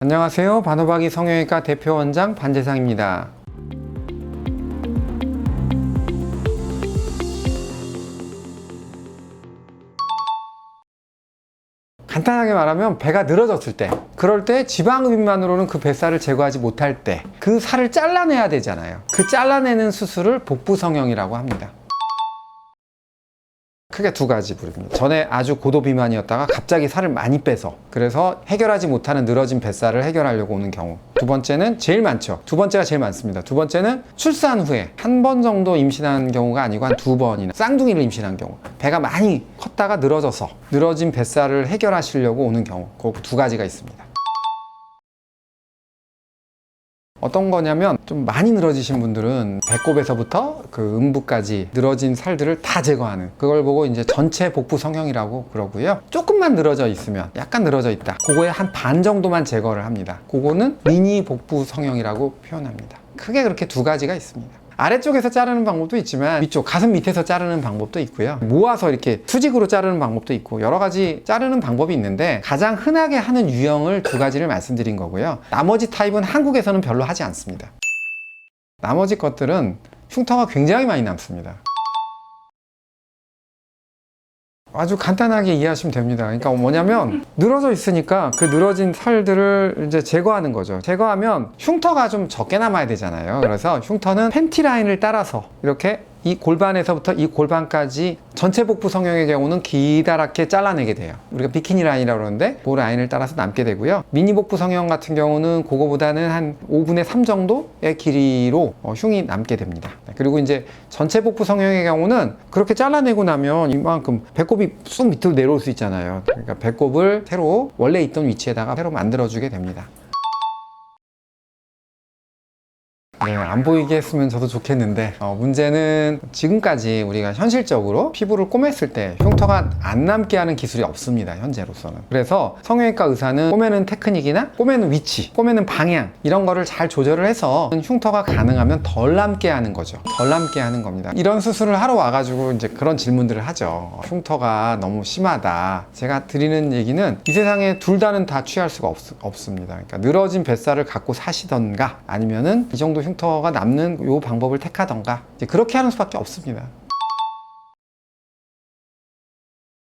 안녕하세요. 반호박이 성형외과 대표 원장 반재상입니다. 간단하게 말하면 배가 늘어졌을 때, 그럴 때 지방흡입만으로는 그 뱃살을 제거하지 못할 때 그 살을 잘라내야 되잖아요. 그 잘라내는 수술을 복부 성형이라고 합니다. 크게 두 가지 부류입니다. 전에 아주 고도 비만이었다가 갑자기 살을 많이 빼서, 그래서 해결하지 못하는 늘어진 뱃살을 해결하려고 오는 경우. 두 번째는 제일 많죠. 두 번째가 제일 많습니다. 두 번째는 출산 후에 한 번 정도 임신한 경우가 아니고 한 두 번이나 쌍둥이를 임신한 경우, 배가 많이 컸다가 늘어져서 늘어진 뱃살을 해결하시려고 오는 경우, 그 두 가지가 있습니다. 어떤 거냐면, 좀 많이 늘어지신 분들은 배꼽에서부터 그 음부까지 늘어진 살들을 다 제거하는, 그걸 보고 이제 전체 복부 성형이라고 그러고요. 조금만 늘어져 있으면, 약간 늘어져 있다, 그거의 한 반 정도만 제거를 합니다. 그거는 미니 복부 성형이라고 표현합니다. 크게 그렇게 두 가지가 있습니다. 아래쪽에서 자르는 방법도 있지만 위쪽 가슴 밑에서 자르는 방법도 있고요. 모아서 이렇게 수직으로 자르는 방법도 있고, 여러 가지 자르는 방법이 있는데 가장 흔하게 하는 유형을 두 가지를 말씀드린 거고요. 나머지 타입은 한국에서는 별로 하지 않습니다. 나머지 것들은 흉터가 굉장히 많이 남습니다. 아주 간단하게 이해하시면 됩니다. 그러니까 뭐냐면, 늘어져 있으니까 그 늘어진 살들을 이제 제거하는 거죠. 제거하면 흉터가 좀 적게 남아야 되잖아요. 그래서 흉터는 팬티 라인을 따라서 이렇게 이 골반에서부터 이 골반까지 전체 복부 성형의 경우는 기다랗게 잘라내게 돼요. 우리가 비키니 라인이라고 그러는데 그 라인을 따라서 남게 되고요. 미니 복부 성형 같은 경우는 그거보다는 한 5분의 3 정도의 길이로 흉이 남게 됩니다. 그리고 이제 전체 복부 성형의 경우는 그렇게 잘라내고 나면 이만큼 배꼽이 쑥 밑으로 내려올 수 있잖아요. 그러니까 배꼽을 새로 원래 있던 위치에다가 새로 만들어주게 됩니다. 네, 안 보이게 했으면 저도 좋겠는데, 문제는 지금까지 우리가 현실적으로 피부를 꼬맸을 때 흉터가 안 남게 하는 기술이 없습니다, 현재로서는. 그래서 성형외과 의사는 꼬매는 테크닉이나 꼬매는 위치, 꼬매는 방향, 이런 거를 잘 조절을 해서 흉터가 가능하면 덜 남게 하는 거죠. 덜 남게 하는 겁니다. 이런 수술을 하러 와가지고 이제 그런 질문들을 하죠. 흉터가 너무 심하다. 제가 드리는 얘기는, 이 세상에 둘 다는 다 취할 수가 없습니다. 그러니까 늘어진 뱃살을 갖고 사시던가, 아니면은 이 정도 흉터가 남는 요 방법을 택하던가, 이제 그렇게 하는 수밖에 없습니다.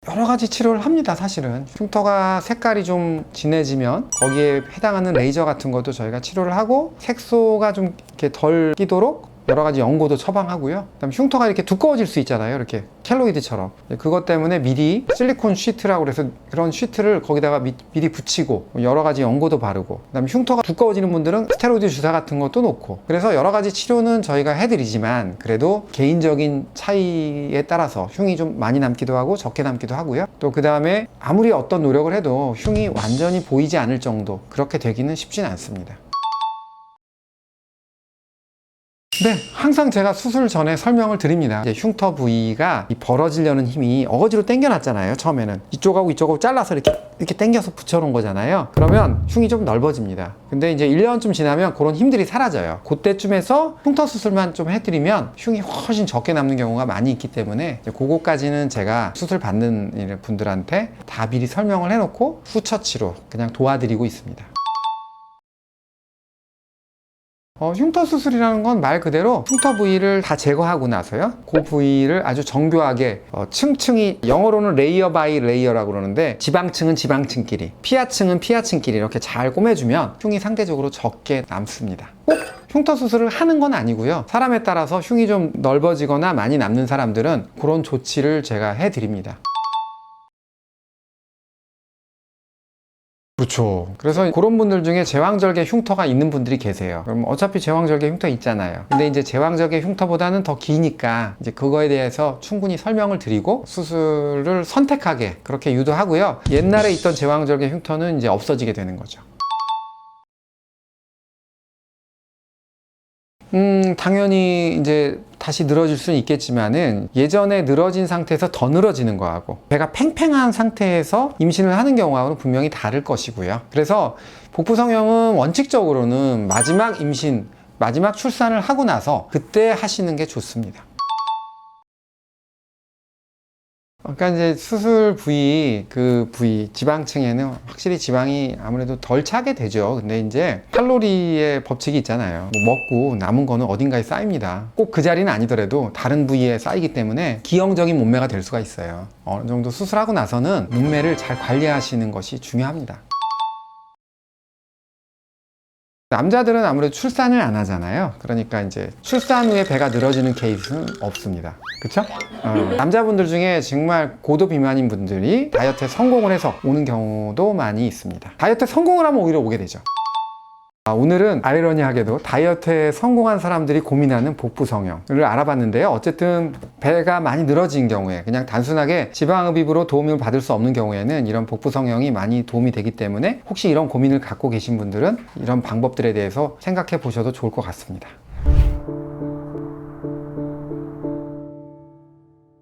여러 가지 치료를 합니다. 사실은 흉터가 색깔이 좀 진해지면 거기에 해당하는 레이저 같은 것도 저희가 치료를 하고, 색소가 좀 이렇게 덜 끼도록 여러 가지 연고도 처방하고요. 그다음에 흉터가 이렇게 두꺼워질 수 있잖아요. 이렇게 켈로이드처럼. 그것 때문에 미리 실리콘 시트라고 그래서 그런 시트를 거기다가 미리 붙이고, 여러 가지 연고도 바르고, 그다음에 흉터가 두꺼워지는 분들은 스테로이드 주사 같은 것도 놓고, 그래서 여러 가지 치료는 저희가 해드리지만, 그래도 개인적인 차이에 따라서 흉이 좀 많이 남기도 하고 적게 남기도 하고요. 또 그 다음에 아무리 어떤 노력을 해도 흉이 완전히 보이지 않을 정도, 그렇게 되기는 쉽진 않습니다. 네, 항상 제가 수술 전에 설명을 드립니다. 이제 흉터 부위가 벌어지려는 힘이 어거지로 당겨놨잖아요. 처음에는 이쪽하고 이쪽하고 잘라서 이렇게 당겨서 붙여놓은 거잖아요. 그러면 흉이 좀 넓어집니다. 근데 이제 1년쯤 지나면 그런 힘들이 사라져요. 그때쯤에서 흉터 수술만 좀 해드리면 흉이 훨씬 적게 남는 경우가 많이 있기 때문에, 이제 그거까지는 제가 수술 받는 분들한테 다 미리 설명을 해놓고 후처치로 그냥 도와드리고 있습니다. 흉터 수술이라는 건 말 그대로 흉터 부위를 다 제거하고 나서요, 그 부위를 아주 정교하게 층층이, 영어로는 레이어 바이 레이어라고 그러는데, 지방층은 지방층끼리, 피하층은 피하층끼리 이렇게 잘 꼬매주면 흉이 상대적으로 적게 남습니다. 꼭 흉터 수술을 하는 건 아니고요. 사람에 따라서 흉이 좀 넓어지거나 많이 남는 사람들은 그런 조치를 제가 해드립니다. 그렇죠. 그래서 그런 분들 중에 제왕절개 흉터가 있는 분들이 계세요. 그럼 어차피 제왕절개 흉터 있잖아요. 근데 이제 제왕절개 흉터보다는 더 기니까 이제 그거에 대해서 충분히 설명을 드리고 수술을 선택하게 그렇게 유도하고요. 옛날에 있던 제왕절개 흉터는 이제 없어지게 되는 거죠. 당연히 이제 다시 늘어질 수는 있겠지만은, 예전에 늘어진 상태에서 더 늘어지는 거하고 배가 팽팽한 상태에서 임신을 하는 경우하고는 분명히 다를 것이고요. 그래서 복부 성형은 원칙적으로는 마지막 임신, 마지막 출산을 하고 나서 그때 하시는 게 좋습니다. 그러니까 이제 수술 부위, 그 부위, 지방층에는 확실히 지방이 아무래도 덜 차게 되죠. 근데 이제 칼로리의 법칙이 있잖아요. 뭐 먹고 남은 거는 어딘가에 쌓입니다. 꼭 그 자리는 아니더라도 다른 부위에 쌓이기 때문에 기형적인 몸매가 될 수가 있어요. 어느 정도 수술하고 나서는 몸매를 잘 관리하시는 것이 중요합니다. 남자들은 아무래도 출산을 안 하잖아요. 그러니까 이제 출산 후에 배가 늘어지는 케이스는 없습니다. 그쵸? 남자분들 중에 정말 고도 비만인 분들이 다이어트에 성공을 해서 오는 경우도 많이 있습니다. 다이어트에 성공을 하면 오히려 오게 되죠. 오늘은 아이러니하게도 다이어트에 성공한 사람들이 고민하는 복부 성형을 알아봤는데요. 어쨌든 배가 많이 늘어진 경우에 그냥 단순하게 지방흡입으로 도움을 받을 수 없는 경우에는 이런 복부 성형이 많이 도움이 되기 때문에 혹시 이런 고민을 갖고 계신 분들은 이런 방법들에 대해서 생각해 보셔도 좋을 것 같습니다.